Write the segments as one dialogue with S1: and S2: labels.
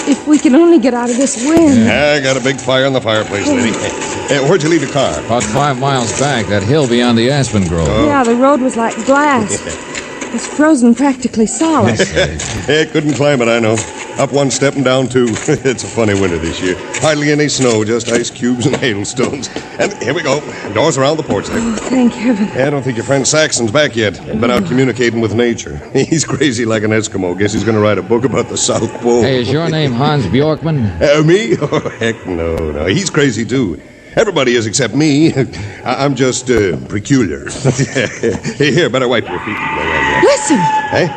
S1: If we can only get out of this wind.
S2: I got a big fire in the fireplace, lady. Where'd you leave your car?
S3: About 5 miles back, that hill beyond the aspen grove.
S2: Oh.
S1: Yeah, the road was like glass. It was frozen practically solid.
S2: Couldn't climb it, I know. Up one step and down two. It's a funny winter this year. Hardly any snow, just ice cubes and hailstones. And here we go. Doors around the porch there.
S1: Oh, thank heaven.
S2: I don't think your friend Saxon's back yet. Been out communicating with nature. He's crazy like an Eskimo. Guess he's going to write a book about the South Pole.
S3: Hey, is your name Hans Bjorkman?
S2: Me? Oh, heck no. He's crazy, too. Everybody is except me. I'm just peculiar. Here, better wipe your feet.
S1: Listen.
S2: Hey?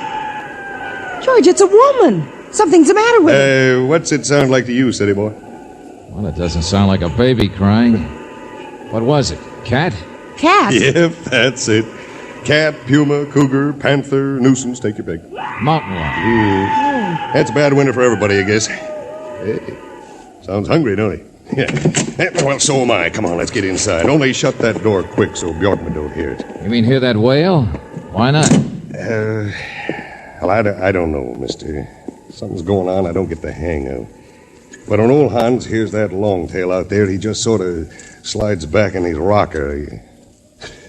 S1: George, it's a woman. Something's the matter with her.
S2: What's it sound like to you, city boy?
S3: Well, it doesn't sound like a baby crying. What was it? Cat?
S1: Cat?
S2: Yep, that's it. Cat, puma, cougar, panther, nuisance, take your pick.
S3: Mountain lion.
S2: That's a bad winter for everybody, I guess. Hey, sounds hungry, don't he? Yeah. Well, so am I. Come on, let's get inside. Only shut that door quick so Bjorkman don't hear it.
S3: You mean hear that wail? Why not?
S2: Well, I don't know, mister. Something's going on I don't get the hang of. But when old Hans hears that long-tail out there, he just sort of slides back in his rocker.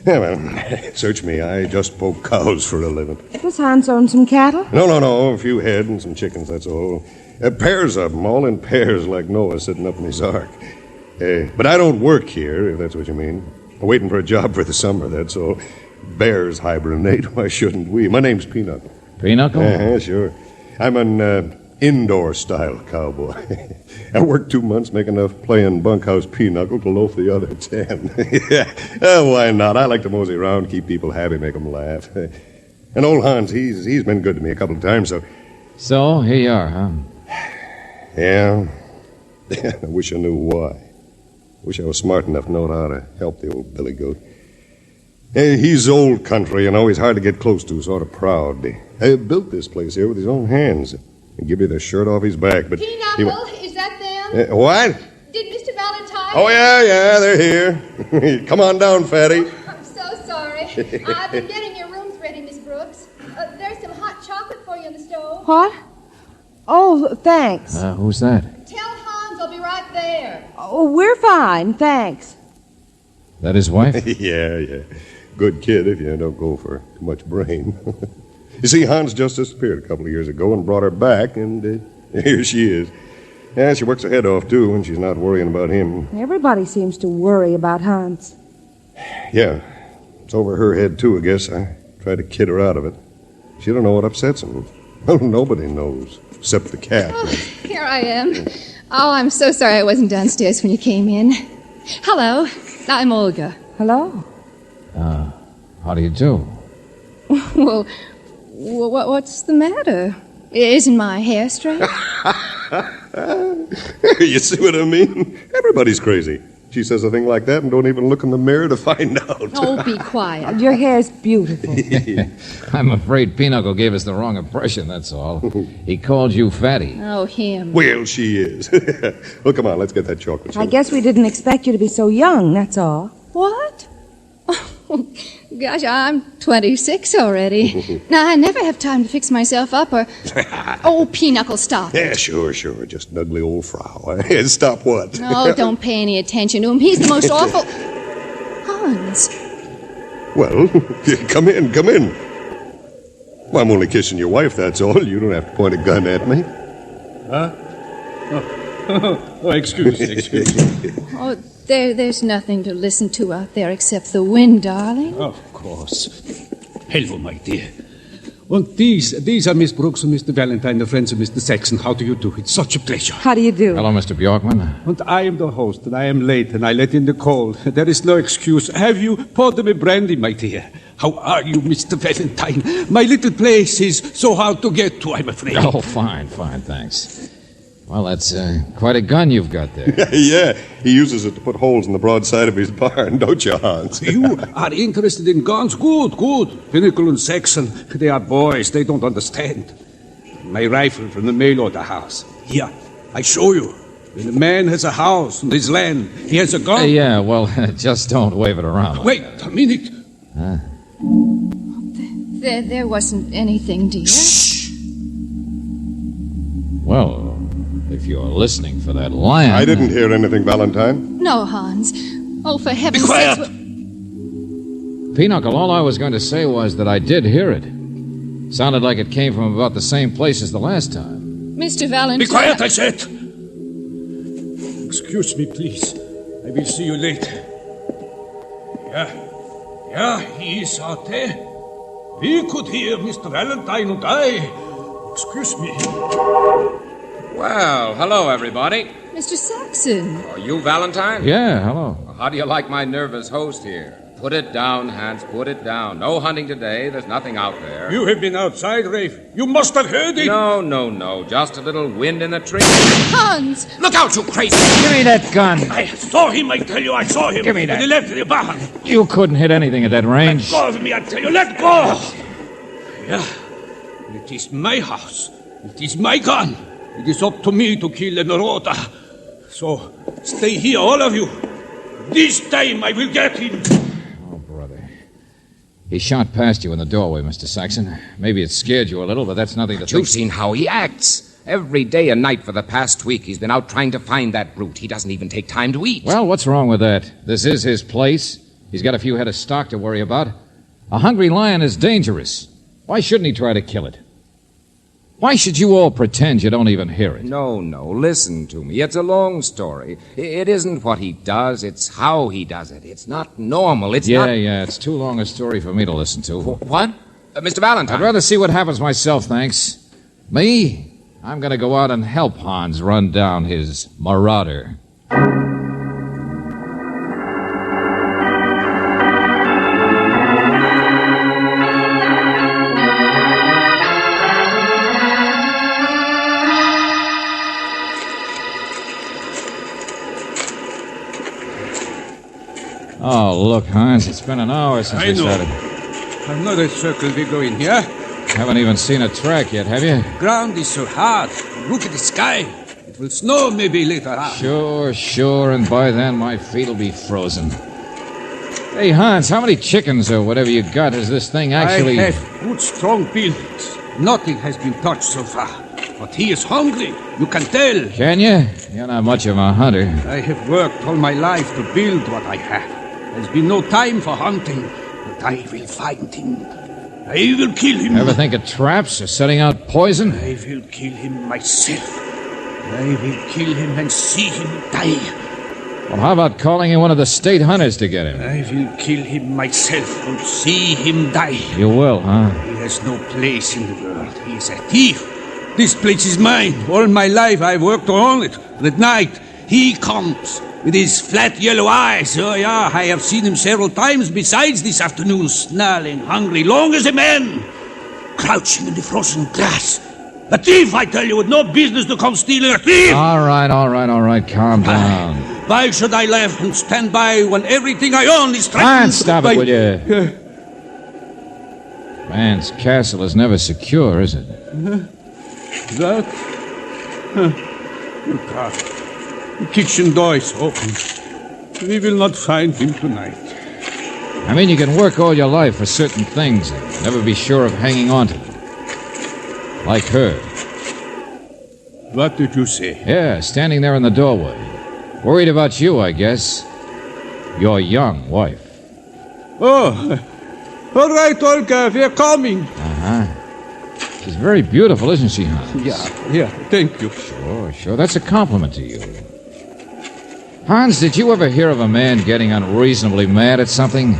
S2: Yeah, well, search me. I just poke cows for a living.
S1: Does Hans own some cattle?
S2: No. A few head and some chickens, that's all. Pairs of them, all in pairs like Noah sitting up in his ark. But I don't work here, if that's what you mean. I'm waiting for a job for the summer, that's all. Bears hibernate, why shouldn't we? My name's Pinochle.
S3: Pinochle?
S2: Sure. I'm an indoor-style cowboy. I worked 2 months making enough playing bunkhouse pinochle to loaf the other 10. Yeah, why not? I like to mosey around, keep people happy, make them laugh. And old Hans, he's been good to me a couple of times, so...
S3: So, here you are, huh?
S2: Yeah. I wish I knew why. Wish I was smart enough to know how to help the old billy goat. He's old country, he's hard to get close to, sort of proud. He built this place here with his own hands. He'd give you the shirt off his back, but...
S4: Pinochle, is that them?
S2: What?
S4: Did Mr. Valentine...
S2: Oh, yeah, they're here. Come on down, Fatty.
S4: I'm so sorry. I've been getting your rooms ready, Miss Brooks. There's some hot chocolate for you on the stove.
S1: What? Oh, thanks.
S3: Who's that?
S4: Tell Hans I'll be right there.
S1: Oh, we're fine, thanks.
S3: That his wife?
S2: Yeah. Good kid if you don't go for too much brain. You see, Hans just disappeared a couple of years ago and brought her back, and here she is. Yeah, she works her head off, too, when she's not worrying about him.
S1: Everybody seems to worry about Hans.
S2: Yeah, it's over her head, too, I guess. I tried to kid her out of it. She don't know what upsets him. Well, nobody knows, except the cat.
S4: Oh, here I am. Oh, I'm so sorry I wasn't downstairs when you came in. Hello, I'm Olga.
S1: Hello.
S3: How do you do?
S4: Well, what's the matter? Isn't my hair straight?
S2: You see what I mean? Everybody's crazy. She says a thing like that and don't even look in the mirror to find out.
S4: Oh, be quiet.
S1: Your hair's beautiful.
S3: I'm afraid Pinochle gave us the wrong impression, that's all. He called you Fatty.
S4: Oh, him.
S2: Well, she is. Well, come on, let's get that chocolate.
S1: I guess we didn't expect you to be so young, that's all.
S4: What? Oh, gosh, I'm 26 already. Now, I never have time to fix myself up or... Oh, Pinochle, stop.
S2: Yeah, sure. Just an ugly old frau. Stop what?
S4: No, don't pay any attention to him. He's the most awful... Hans.
S2: Well, come in. Well, I'm only kissing your wife, that's all. You don't have to point a gun at me.
S5: Huh? Oh, excuse me.
S4: Oh, there's nothing to listen to out there except the wind, darling.
S5: Of course. Hello, my dear. Well, these are Miss Brooks and Mr. Valentine, the friends of Mr. Saxon. How do you do? It's such a pleasure.
S1: How do you do?
S3: Hello, Mr. Bjorkman.
S5: And I am the host, and I am late, and I let in the cold. There is no excuse. Have you poured me brandy, my dear? How are you, Mr. Valentine? My little place is so hard to get to, I'm afraid.
S3: Oh, fine, thanks. Well, that's quite a gun you've got there.
S2: Yeah, he uses it to put holes in the broadside of his barn, don't you, Hans?
S5: You are interested in guns? Good, good. Pinnacle and Saxon, they are boys. They don't understand. My rifle from the mail order house. Here, I show you. When a man has a house and his land, he has a gun.
S3: Yeah, well, just don't wave it around.
S5: Wait a minute.
S4: There wasn't anything, dear.
S5: Shh.
S3: Well, if you're listening for that lion...
S2: I didn't hear anything, Valentine.
S4: No, Hans. Oh, for heaven's
S5: Be quiet.
S4: sake.
S3: Pinochle, all I was going to say was that I did hear it. Sounded like it came from about the same place as the last time.
S4: Mr. Valentine...
S5: Be quiet, I said. Excuse me, please. I will see you later. Yeah, he is out there. We could hear Mr. Valentine and I. Excuse me.
S6: Well, hello, everybody.
S4: Mr. Saxon.
S6: Are you Valentine?
S3: Yeah, hello.
S6: How do you like my nervous host here? Put it down, Hans, put it down. No hunting today. There's nothing out there.
S5: You have been outside, Rafe. You must have heard it.
S6: No. Just a little wind in the trees.
S4: Hans!
S6: Look out, you crazy!
S3: Give me that gun.
S5: I saw him, I tell you, I saw him.
S3: Give me that.
S5: He left the barn.
S3: You couldn't hit anything at that range.
S5: Let go of me, I tell you, let go! Yeah, it is my house. It is my gun. It is up to me to kill the marauder. So, stay here, all of you. This time I will get him.
S3: Oh, brother. He shot past you in the doorway, Mr. Saxon. Maybe it scared you a little, but that's nothing to think...
S6: You've seen how he acts. Every day and night for the past week, he's been out trying to find that brute. He doesn't even take time to eat.
S3: Well, what's wrong with that? This is his place. He's got a few head of stock to worry about. A hungry lion is dangerous. Why shouldn't he try to kill it? Why should you all pretend you don't even hear it?
S6: No, listen to me. It's a long story. It isn't what he does, it's how he does it. It's not normal, it's not...
S3: Yeah, it's too long a story for me to listen to.
S6: What? Mr. Valentine?
S3: I'd rather see what happens myself, thanks. Me? I'm going to go out and help Hans run down his marauder. Oh, look, Hans, it's been an hour since we started.
S5: Another circle we go in here.
S3: Haven't even seen a track yet, have you?
S5: Ground is so hard. Look at the sky. It will snow maybe later on.
S3: Sure, and by then my feet will be frozen. Hey, Hans, how many chickens or whatever you got has this thing actually...
S5: I have good, strong buildings. Nothing has been touched so far. But he is hungry. You can tell.
S3: Can you? You're not much of a hunter.
S5: I have worked all my life to build what I have. There's been no time for hunting, but I will find him. I will kill him.
S3: Ever think of traps or setting out poison?
S5: I will kill him myself. I will kill him and see him die.
S3: Well, how about calling in one of the state hunters to get him?
S5: I will kill him myself and see him die.
S3: You will, huh?
S5: He has no place in the world. He is a thief. This place is mine. All my life I've worked on it. And at night, he comes with his flat yellow eyes. Oh, yeah, I have seen him several times besides this afternoon, snarling, hungry, long as a man, crouching in the frozen grass. A thief, I tell you, with no business to come stealing. A thief!
S3: All right, calm down.
S5: Why should I laugh and stand by when everything I own is threatened?
S3: Stop it, will you? Man's castle is never secure, is it?
S5: That? Look out. The kitchen door is open. We will not find him tonight.
S3: I mean, you can work all your life for certain things and never be sure of hanging on to them. Like her.
S5: What did you say?
S3: Yeah, standing there in the doorway. Worried about you, I guess. Your young wife.
S5: Oh, all right, Olga, we're coming.
S3: Uh-huh. She's very beautiful, isn't she, Hans?
S5: Yeah, thank you.
S3: Sure. That's a compliment to you. Hans, did you ever hear of a man getting unreasonably mad at something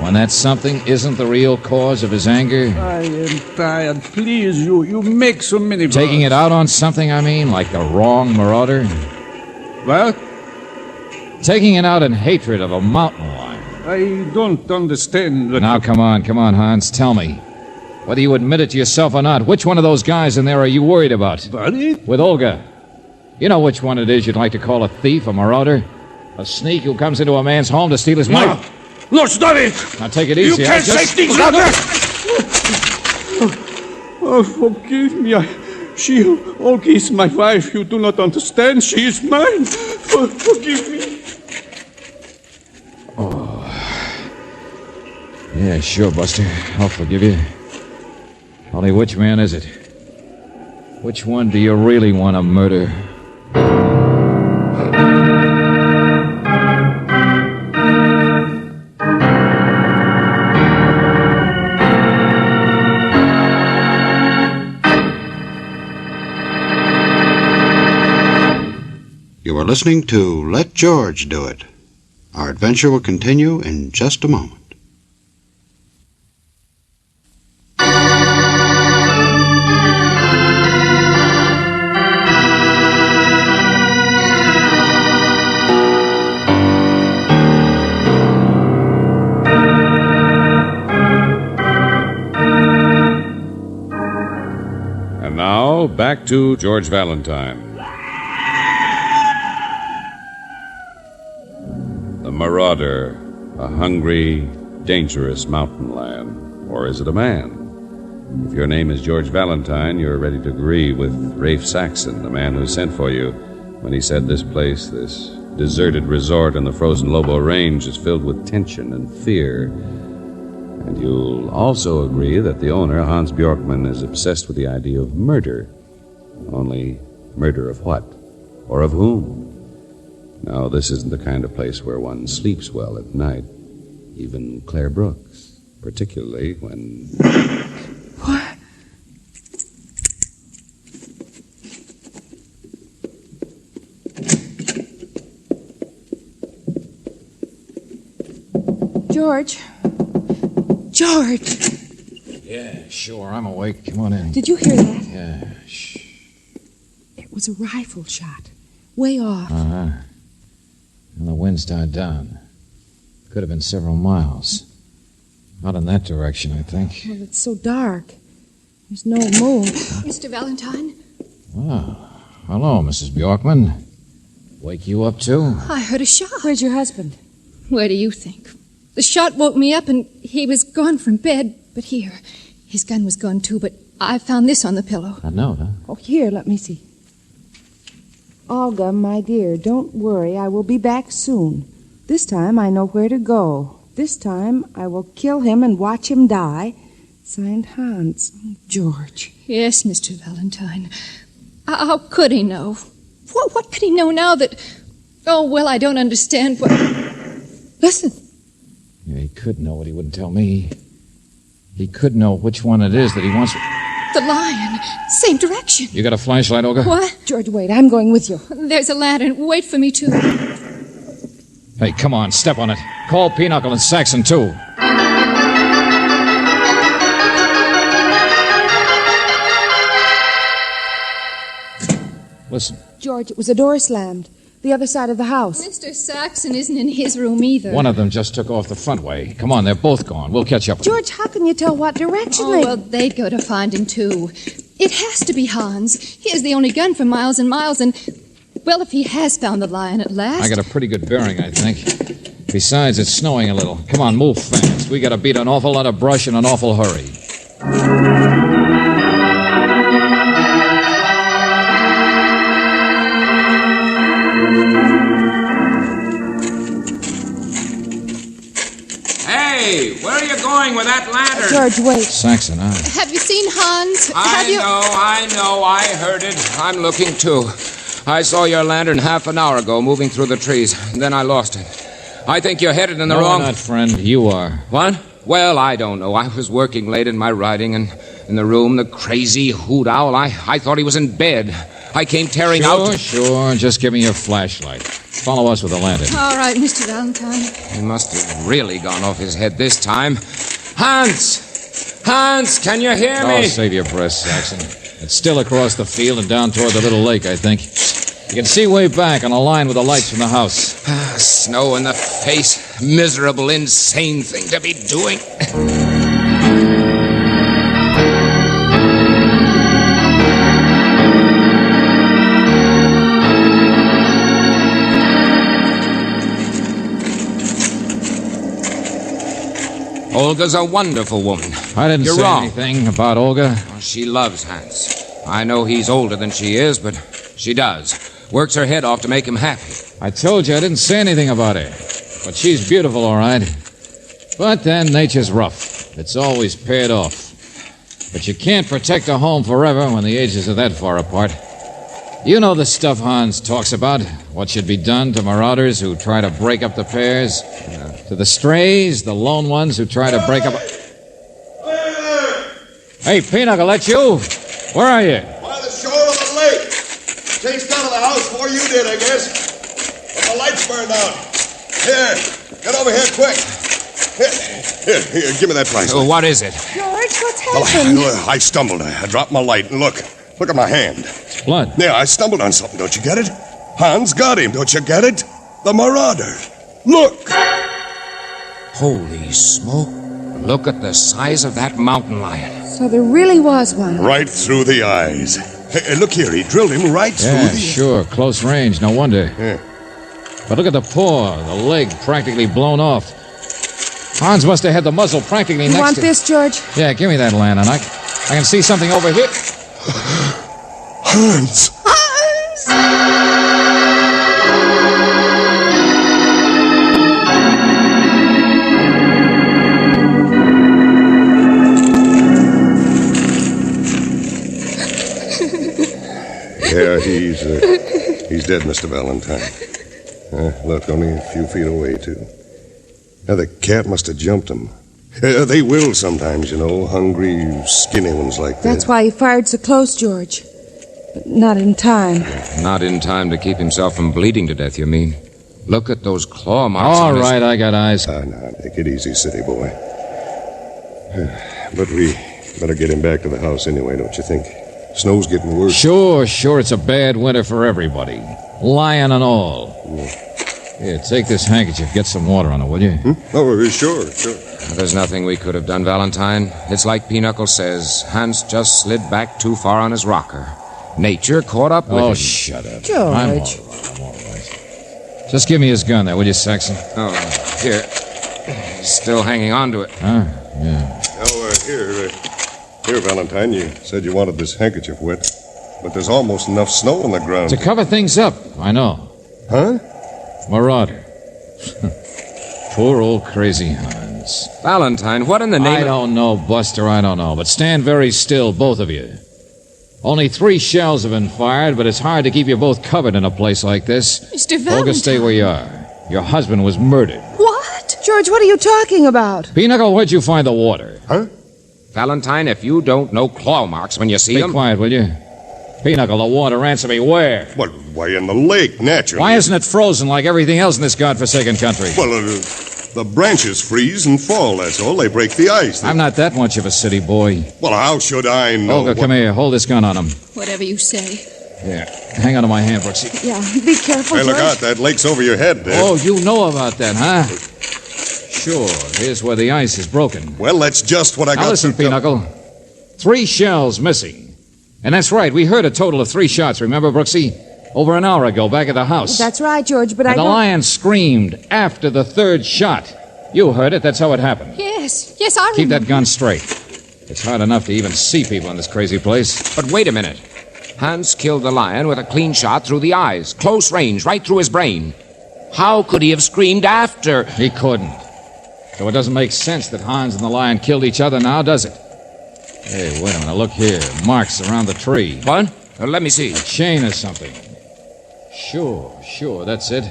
S3: when that something isn't the real cause of his anger?
S5: I am tired. Please, you make so many...
S3: Taking it out on something, I mean, like the wrong marauder?
S5: What?
S3: Taking it out in hatred of a mountain lion.
S5: I don't understand.
S3: Now, come on, Hans, tell me. Whether you admit it to yourself or not, which one of those guys in there are you worried about?
S5: Buddy?
S3: With Olga. You know which one it is you'd like to call a thief, a marauder? A sneak who comes into a man's home to steal his wife?
S5: No, stop it!
S3: Now take it easy.
S5: You can't say things like that!
S7: Oh, forgive me. She Olga is my wife. You do not understand. She is mine. Forgive me.
S3: Oh. Yeah, sure, Buster. I'll forgive you. Only which man is it? Which one do you really want to murder?
S8: You are listening to Let George Do It. Our adventure will continue in just a moment.
S9: And now, back to George Valentine. The Marauder, a hungry, dangerous mountain land. Or is it a man? If your name is George Valentine, you're ready to agree with Rafe Saxon, the man who sent for you, when he said this place, this deserted resort in the frozen Lobo Range, is filled with tension and fear. And you'll also agree that the owner, Hans Bjorkman, is obsessed with the idea of murder. Only murder of what? Or of whom? No, this isn't the kind of place where one sleeps well at night. Even Claire Brooks, particularly when...
S1: What? George? George!
S3: Yeah, sure, I'm awake. Come on in.
S1: Did you hear that?
S3: Yeah, shh.
S1: It was a rifle shot. Way off.
S3: Uh-huh. And the wind's died down. Could have been several miles. Out in that direction, I think.
S1: Well, it's so dark. There's no moon.
S4: Mr. Valentine?
S3: Oh, hello, Mrs. Bjorkman. Wake you up, too?
S4: I heard a shot.
S1: Where's your husband?
S4: Where do you think? The shot woke me up and he was gone from bed. But here, his gun was gone too, but I found this on the pillow.
S3: A note, huh?
S1: Oh, here, let me see. Olga, my dear, don't worry. I will be back soon. This time I know where to go. This time I will kill him and watch him die. Signed, Hans. Oh, George.
S4: Yes, Mr. Valentine. How could he know? What could he know now that... Oh, well, I don't understand what...
S1: Listen.
S3: Yeah, he could know what he wouldn't tell me. He could know which one it is that he wants...
S4: The lion. Same direction.
S3: You got a flashlight, Olga?
S4: What?
S1: George, wait. I'm going with you.
S4: There's a lantern. Wait for me, too.
S3: Hey, come on, step on it. Call Pinochle and Saxon, too. Listen.
S1: George, it was a door slammed. The other side of the house.
S4: Mr. Saxon isn't in his room either.
S3: One of them just took off the front way. Come on, they're both gone. We'll catch up with them.
S1: George, how can you tell what direction
S4: Oh,
S1: they...
S4: well, they'd go to find him, too. It has to be Hans. He has the only gun for miles and miles, and... Well, if he has found the lion at last...
S3: I got a pretty good bearing, I think. Besides, it's snowing a little. Come on, move fast. We got to beat an awful lot of brush in an awful hurry.
S6: Hey, where are you going with that lantern?
S1: George, wait.
S3: Saxon,
S4: Have you seen Hans?
S6: I know, I heard it. I'm looking, too. I saw your lantern half an hour ago moving through the trees, and then I lost it. I think you're headed in the wrong...
S3: No, not, friend. You are.
S6: What? Well, I don't know. I was working late in my writing, and in the room, the crazy hoot owl, I thought he was in bed. I came tearing out...
S3: Sure. Just give me your flashlight. Follow us with the lantern.
S4: All right, Mr. Valentine.
S6: He must have really gone off his head this time. Hans! Hans, can you hear me?
S3: Oh, save your breath, Saxon. It's still across the field and down toward the little lake, I think. You can see way back on a line with the lights from the house.
S6: Snow in the face. Miserable, insane thing to be doing. Olga's a wonderful woman.
S3: I didn't
S6: You're
S3: say
S6: wrong.
S3: anything about Olga.
S6: Oh, she loves Hans. I know he's older than she is, but she does. Works her head off to make him happy.
S3: I told you I didn't say anything about her. But she's beautiful, all right. But then nature's rough. It's always paired off. But you can't protect a home forever when the ages are that far apart. You know the stuff Hans talks about. What should be done to marauders who try to break up the pairs. To the strays, the lone ones who try to break up... Hey, Pinochle, that's you? Where are you?
S2: By the shore of the lake. Chased out of the house before you did, I guess. But the lights burned out. Here, get over here quick. Here, give me that flashlight.
S6: What is it?
S1: George, what's happened?
S2: I stumbled. I dropped my light, and look at my hand.
S3: It's blood.
S2: Yeah, I stumbled on something, don't you get it? Hans got him, don't you get it? The Marauder. Look!
S6: Holy smoke. Look at the size of that mountain lion.
S1: So there really was one.
S2: Right through the eyes. Hey, look here, he drilled him right through
S3: Yeah,
S2: the...
S3: sure, close range, no wonder.
S2: Yeah.
S3: But look at the paw, the leg practically blown off. Hans must have had the muzzle practically
S1: You
S3: next
S1: want
S3: to...
S1: this, George?
S3: Yeah, give me that, Lan, and I can see something over here.
S2: Hans! Yeah, he's dead, Mr. Valentine. Look, only a few feet away, too. Now, the cat must have jumped him. They will sometimes, you know, hungry, skinny ones like that.
S1: That's why he fired so close, George. But not in time.
S6: Not in time to keep himself from bleeding to death, you mean? Look at those claw marks
S3: All
S6: on
S3: right, I got eyes.
S2: Now, take it easy, city boy. But we better get him back to the house anyway, don't you think? Snow's getting worse.
S3: Sure, it's a bad winter for everybody. Lion and all. Here, take this handkerchief. Get some water on it, will you?
S2: Oh, sure.
S6: There's nothing we could have done, Valentine. It's like Pinochle says. Hans just slid back too far on his rocker. Nature caught up with him.
S3: Oh, shut up.
S1: George.
S3: I'm all right. Just give me his gun there, will you, Saxon?
S6: Oh, here. Still hanging on to it.
S3: Huh? Yeah.
S2: Oh, here, Valentine, you said you wanted this handkerchief wet, but there's almost enough snow on the ground.
S3: To cover things up, I know.
S2: Huh?
S3: Marauder. Poor old crazy Hans.
S6: Valentine, what in the name
S3: I don't know, Buster, I don't know. But stand very still, both of you. Only 3 shells have been fired, but it's hard to keep you both covered in a place like this.
S4: Mr. Valentine.
S3: Olga, stay where you are. Your husband was murdered.
S4: What?
S1: George, what are you talking about?
S3: Pinochle, where'd you find the water?
S2: Huh?
S6: Valentine, if you don't know claw marks when you see
S3: Be
S6: them...
S3: quiet, will you? Pinochle, the water, answer me, where?
S2: Well, why in the lake, naturally.
S3: Why isn't it frozen like everything else in this godforsaken country?
S2: Well, the branches freeze and fall, that's all. They break the ice.
S3: I'm not that much of a city boy.
S2: Well, how should I know?
S3: Olga, come here. Hold this gun on him.
S4: Whatever you say.
S3: Here. Hang on to my hand, Brooksy.
S1: Yeah, be careful,
S2: Hey,
S1: George.
S2: look out. That lake's over your head there.
S3: Oh, you know about that, huh? Sure. Here's where the ice is broken.
S2: Well, that's just what I got
S3: Now listen,
S2: to tell-
S3: Pinochle. 3 shells missing. And that's right. We heard a total of 3 shots, remember, Brooksy? Over an hour ago, back at the house.
S1: That's right, George, but I
S3: And the
S1: don't...
S3: lion screamed after the 3rd shot. You heard it. That's how it happened.
S4: Yes, I remember.
S3: Keep that gun straight. It's hard enough to even see people in this crazy place.
S6: But wait a minute. Hans killed the lion with a clean shot through the eyes. Close range, right through his brain. How could he have screamed after?
S3: He couldn't. So it doesn't make sense that Hans and the lion killed each other now, does it? Hey, wait a minute. Look here. Marks around the tree.
S6: What? Let me see.
S3: A chain or something. Sure. That's it.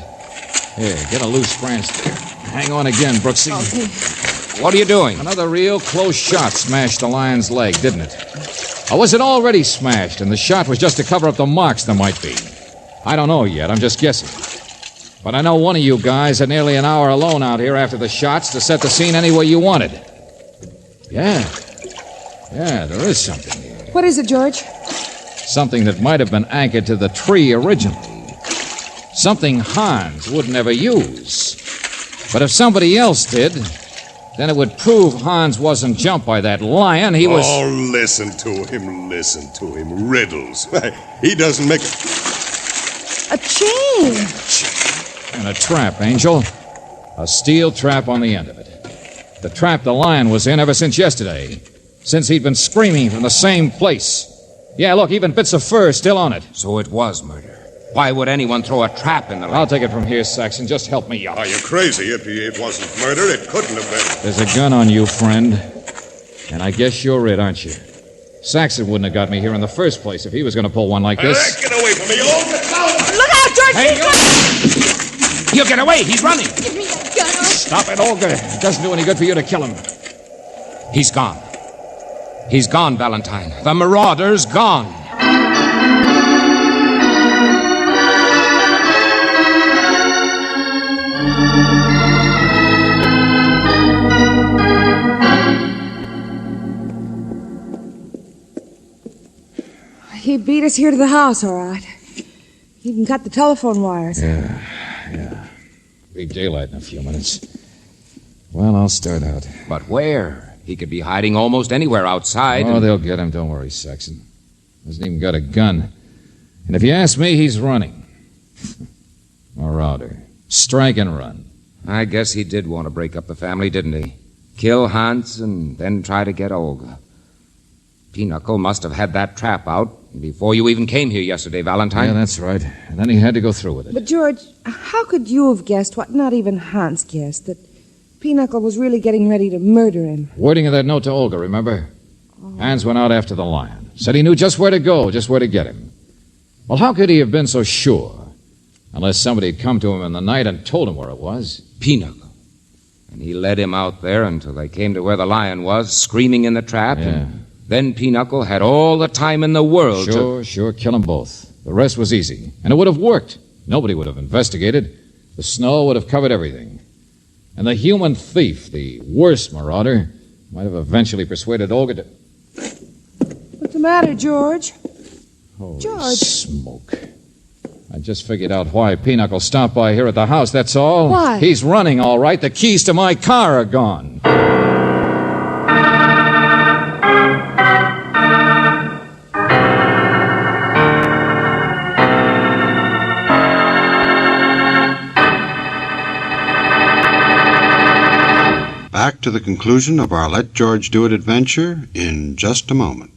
S3: Here, get a loose branch there. Hang on again, Brooksy.
S1: Okay.
S6: What are you doing?
S3: Another real close shot smashed the lion's leg, didn't it? Or was it already smashed and the shot was just to cover up the marks there might be? I don't know yet. I'm just guessing. But I know one of you guys had nearly an hour alone out here after the shots to set the scene any way you wanted. Yeah, there is something here.
S1: What is it, George?
S3: Something that might have been anchored to the tree originally. Something Hans wouldn't ever use. But if somebody else did, then it would prove Hans wasn't jumped by that lion. He was...
S2: Oh, listen to him. Riddles. He doesn't make
S1: A chain.
S3: And a trap, Angel. A steel trap on the end of it. The trap the lion was in ever since yesterday. Since he'd been screaming from the same place. Yeah, look, even bits of fur still on it.
S6: So it was murder. Why would anyone throw a trap in the
S3: I'll take it from here, Saxon. Just help me out.
S2: Are you crazy? It wasn't murder. It couldn't have been.
S3: There's a gun on you, friend. And I guess you're it, aren't you? Saxon wouldn't have got me here in the first place if he was going to pull one like this.
S2: Get away from me, Olga!
S4: Look out, George!
S6: Hey, you get away! He's running!
S4: Give me that gun.
S3: Stop it, Olga. It doesn't do any good for you to kill him.
S6: He's gone. He's gone, Valentine. The Marauder's gone.
S1: He beat us here to the house, all right. He even cut the telephone wires.
S3: Yeah. Be daylight in a few minutes. Well, I'll start out.
S6: But where? He could be hiding almost anywhere outside.
S3: Oh, they'll get him. Don't worry, Saxon. Hasn't even got a gun. And if you ask me, he's running. Marauder. Strike and run.
S6: I guess he did want to break up the family, didn't he? Kill Hans and then try to get Olga. Pinochle must have had that trap out before you even came here yesterday, Valentine.
S3: Yeah, that's right. And then he had to go through with it.
S1: But, George, how could you have guessed what not even Hans guessed, that Pinochle was really getting ready to murder him?
S3: Wording of that note to Olga, remember? Hans went out after the lion. Said he knew just where to go, just where to get him. Well, how could he have been so sure? Unless somebody had come to him in the night and told him where it was.
S6: Pinochle. And he led him out there until they came to where the lion was, screaming in the trap.
S3: Yeah.
S6: And then Pinochle had all the time in the world
S3: Sure, kill them both. The rest was easy. And it would have worked. Nobody would have investigated. The snow would have covered everything. And the human thief, the worst marauder, might have eventually persuaded Olga to...
S1: What's the matter, George?
S3: Holy
S1: George.
S3: Smoke. I just figured out why Pinochle stopped by here at the house, that's all.
S1: Why?
S3: He's running, all right. The keys to my car are gone.
S8: Back to the conclusion of our Let George Do It adventure in just a moment.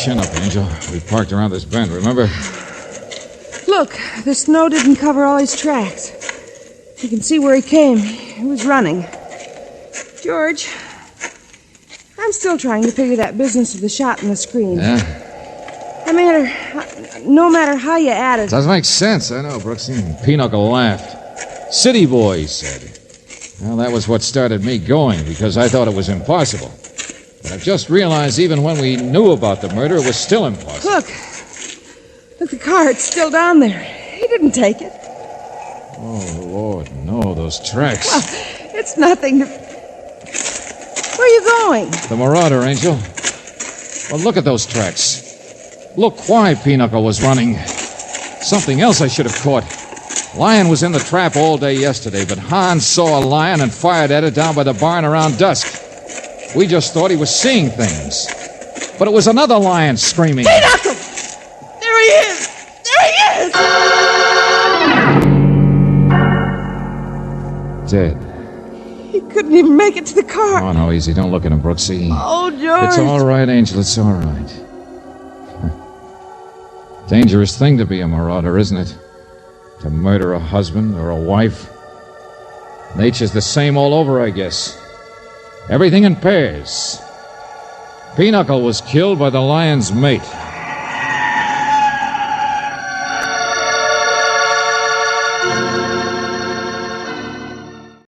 S3: Chin up, Angel. We parked around this bend, remember?
S1: Look, the snow didn't cover all his tracks. You can see where he came. He was running. George, I'm still trying to figure that business of the shot in the screen.
S3: Yeah?
S1: No matter how you add it.
S3: Doesn't make sense, I know, Brooksy. Pinochle laughed. City boy, he said. Well, that was what started me going, because I thought it was impossible. But I've just realized even when we knew about the murder, it was still impossible.
S1: Look, the car, it's still down there. He didn't take it.
S3: Oh, Lord, no, those tracks.
S1: Well, it's nothing to... Where are you going?
S3: The Marauder, Angel. Well, look at those tracks. Look why Pinochle was running. Something else I should have caught. Lion was in the trap all day yesterday, but Hans saw a lion and fired at it down by the barn around dusk. We just thought he was seeing things. But it was another lion screaming.
S1: Pinochle! There he is! There he is!
S3: Dead.
S1: He couldn't even make it to the car.
S3: Oh, no, easy. Don't look at him, Brooksy.
S1: Oh, George.
S3: It's all right, Angel. It's all right. Dangerous thing to be a marauder, isn't it? To murder a husband or a wife. Nature's the same all over, I guess. Everything in pairs. Pinochle was killed by the lion's mate.